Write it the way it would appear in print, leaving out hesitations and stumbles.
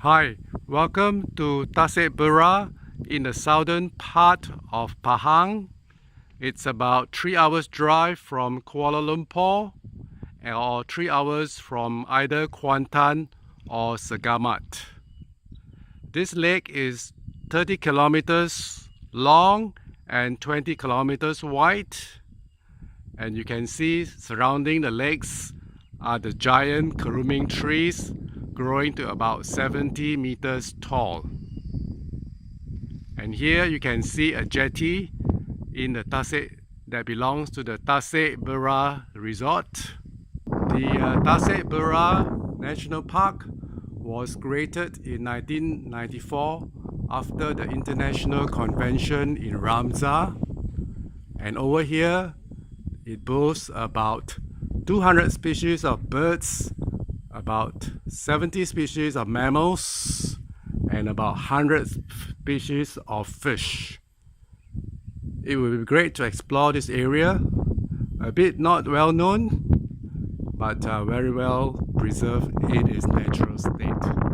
Hi, welcome to Tasek Bera in the southern part of Pahang. It's about 3 hours drive from Kuala Lumpur or 3 hours from either Kuantan or Segamat. This lake is 30 kilometers long and 20 kilometers wide, and you can see surrounding the lakes are the giant keruming trees growing to about 70 meters tall. And here you can see a jetty in the Tasek that belongs to the Tasek Bera resort. The Tasek Bera National Park was created in 1994 after the International Convention in Ramsar, and over here it boasts about 200 species of birds, about 70 species of mammals, and about 100 species of fish. It would be great to explore this area, a bit not well known, but very well preserved in its natural state.